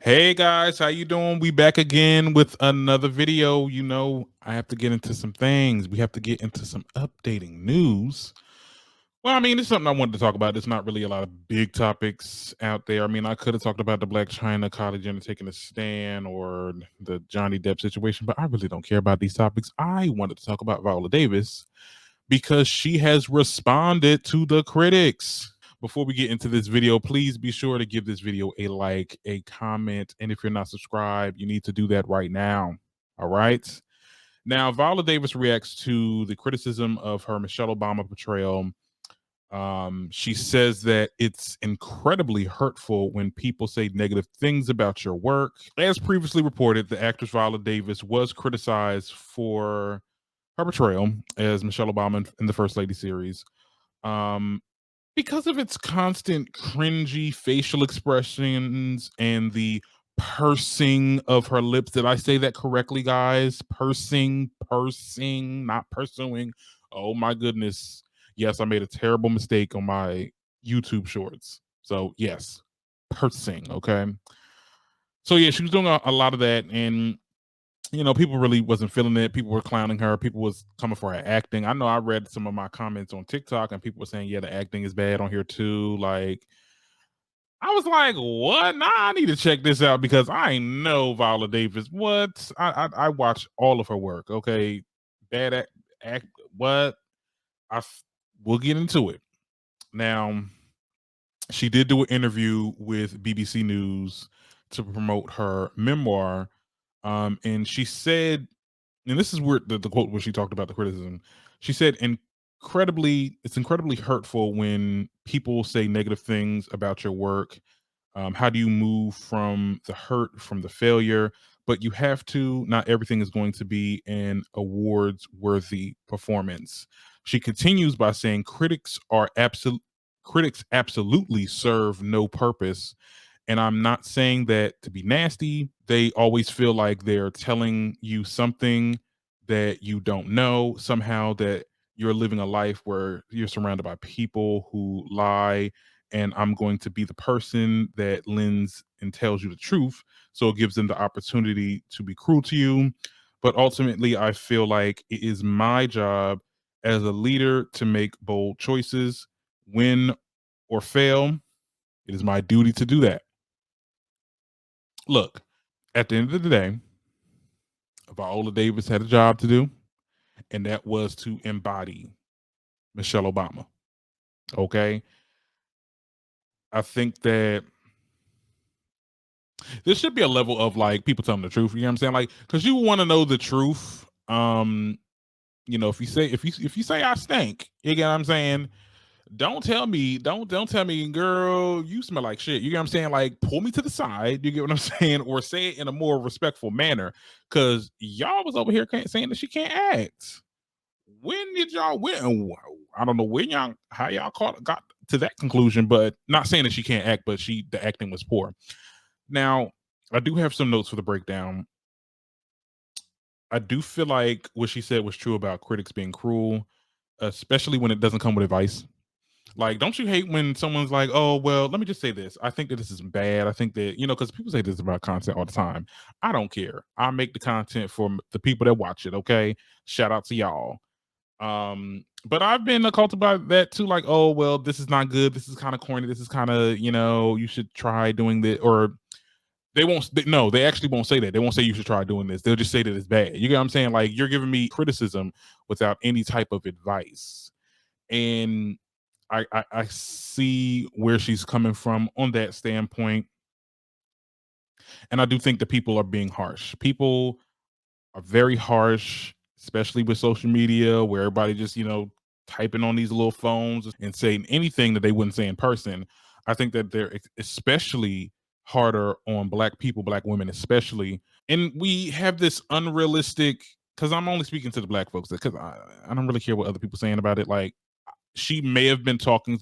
Hey guys, how you doing? We back again with another video. I have to get into some things. We have to get into some updating news. Well, I mean, it's something I wanted to talk about. There's not really a lot of big topics out there. I mean, I could have talked about the Black China College Jenner taking a stand or the Johnny Depp situation, but I really don't care about these topics. I wanted to talk about Viola Davis because she has responded to the critics. Before we get into this video, please be sure to give this video a like, a comment, and if you're not subscribed, you need to do that right now. All right. Now, Viola Davis reacts to the criticism of her Michelle Obama portrayal. She says that it's incredibly hurtful when people say negative things about your work. As previously reported, the actress Viola Davis was criticized for her portrayal as Michelle Obama in the First Lady series. Um, because of its constant cringy facial expressions and the pursing of her lips. Did I say that correctly, guys? Pursing, not pursuing. Oh my goodness. Yes, I made a terrible mistake on my YouTube shorts. So, yes, pursing. Okay. So, yeah, she was doing a lot of that. And people really wasn't feeling it. People were clowning her. People was coming for her acting. I know I read some of my comments on TikTok and people were saying, yeah, the acting is bad on here too. Like, I was like, what? Nah, I need to check this out because I know Viola Davis. What? I watch all of her work. Okay. Bad act what? We'll get into it. Now, she did do an interview with BBC News to promote her memoir. And she said, and this is where the quote where she talked about the criticism. She said, it's incredibly hurtful when people say negative things about your work. How do you move from the hurt, from the failure? But you have to, not everything is going to be an awards worthy performance. She continues by saying critics absolutely serve no purpose. And I'm not saying that to be nasty. They always feel like they're telling you something that you don't know, somehow that you're living a life where you're surrounded by people who lie, and I'm going to be the person that lends and tells you the truth. So it gives them the opportunity to be cruel to you. But ultimately, I feel like it is my job as a leader to make bold choices, win or fail. It is my duty to do that. Look, at the end of the day, Viola Davis had a job to do, and that was to embody Michelle Obama. Okay. I think that there should be a level of like people telling the truth. You know what I'm saying? Like, because you want to know the truth. If you say I stink, you get what I'm saying? Don't tell me, girl, you smell like shit. You get what I'm saying? Like, pull me to the side. You get what I'm saying? Or say it in a more respectful manner. Cause y'all was over here saying that she can't act. When did y'all win? I don't know when how y'all got to that conclusion, but not saying that she can't act, but the acting was poor. Now, I do have some notes for the breakdown. I do feel like what she said was true about critics being cruel, especially when it doesn't come with advice. Like, don't you hate when someone's like, "Oh, well, let me just say this. I think that this is bad. I think that, because people say this about content all the time. I don't care. I make the content for the people that watch it, okay? Shout out to y'all. But I've been occulted by that too, like, oh, well, this is not good. This is kind of corny. This is kind of, you should try doing this. Or no, they actually won't say that. They won't say you should try doing this. They'll just say that it's bad. You get what I'm saying? Like, you're giving me criticism without any type of advice. And I see where she's coming from on that standpoint. And I do think that people are being harsh. People are very harsh, especially with social media, where everybody just, typing on these little phones and saying anything that they wouldn't say in person. I think that they're especially harder on Black people, Black women, especially. And we have this unrealistic, because I'm only speaking to the Black folks, because I don't really care what other people saying about it. Like, she may have been talking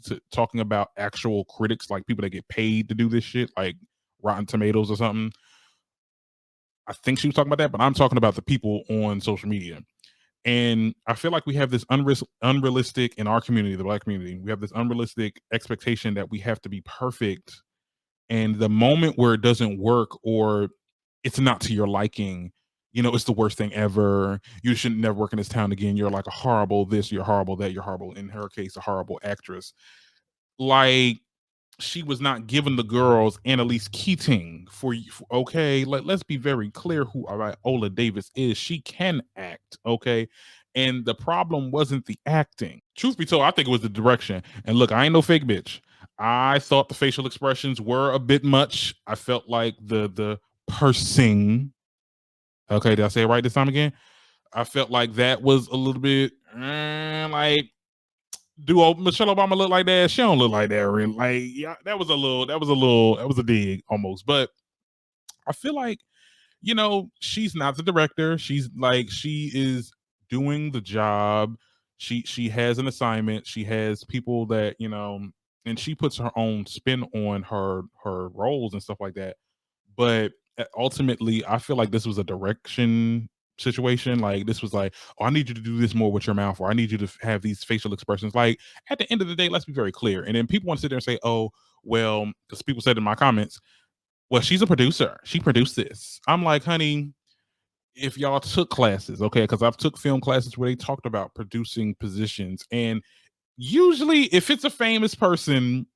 about actual critics, like people that get paid to do this shit, like Rotten Tomatoes or something. I think she was talking about that, but I'm talking about the people on social media. And I feel like we have this unrealistic in our community, the Black community. We have this unrealistic expectation that we have to be perfect And the moment where it doesn't work or it's not to your liking, it's the worst thing ever. You should never work in this town again. You're like a horrible this, you're horrible that, you're horrible. In her case, a horrible actress. Like, she was not giving the girls Annalise Keating okay. Let's be very clear who Viola Davis is. She can act, okay. And the problem wasn't the acting. Truth be told, I think it was the direction. And look, I ain't no fake bitch. I thought the facial expressions were a bit much. I felt like the pursing. Okay, did I say it right this time again? I felt like that was a little bit like, do Michelle Obama look like that? She don't look like that, really. Like, yeah, that was a dig almost. But I feel like, she's not the director. She is doing the job. She has an assignment. She has people that, and she puts her own spin on her roles and stuff like that. But ultimately, I feel like this was a direction situation. Like, this was like, oh, I need you to do this more with your mouth, or I need you to have these facial expressions. Like, at the end of the day, let's be very clear. And then people want to sit there and say, oh, well, because people said in my comments, well, she's a producer. She produced this. I'm like, honey, if y'all took classes, okay, because I've took film classes where they talked about producing positions. And usually if it's a famous person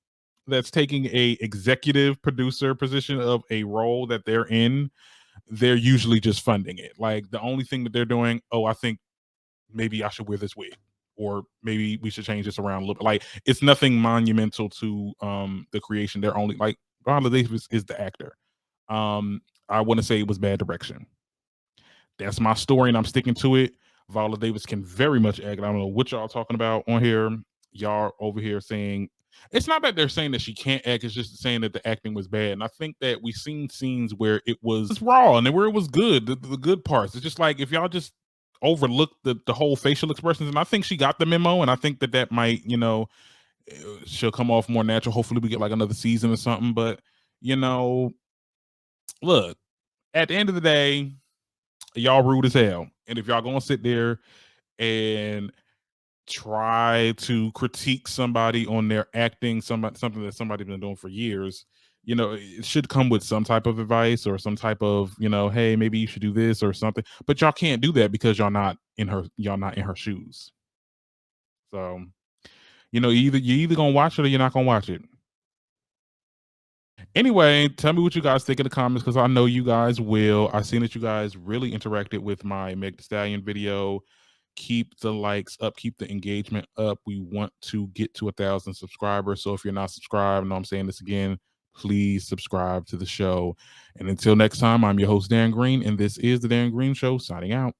that's taking a executive producer position of a role that they're in, they're usually just funding it. Like, the only thing that they're doing, oh, I think maybe I should wear this wig, or maybe we should change this around a little bit. Like, it's nothing monumental to the creation. They're only like, Viola Davis is the actor. I want to say it was bad direction. That's my story, and I'm sticking to it. Viola Davis can very much act. I don't know what y'all talking about on here. Y'all over here saying, it's not that they're saying that she can't act, it's just saying that the acting was bad. And I think that we've seen scenes where it was raw and where it was good, the good parts. It's just like, if y'all just overlook the whole facial expressions, and I think she got the memo, and I think that might, she'll come off more natural. Hopefully we get like another season or something. But, you know, look, at the end of the day, y'all rude as hell. And if y'all gonna sit there and try to critique somebody on their acting, something that somebody's been doing for years, it should come with some type of advice or some type of, hey, maybe you should do this or something. But y'all can't do that because y'all not in her shoes. So, you're either gonna watch it or you're not gonna watch it. Anyway, tell me what you guys think in the comments, because I know you guys will. I seen that you guys really interacted with my Meg Thee Stallion video. Keep the likes up, keep the engagement up. We want to get to 1,000 subscribers. So if you're not subscribed, I know I'm saying this again, please subscribe to the show. And until next time, I'm your host, Dan Green, and this is the Dan Green Show, signing out.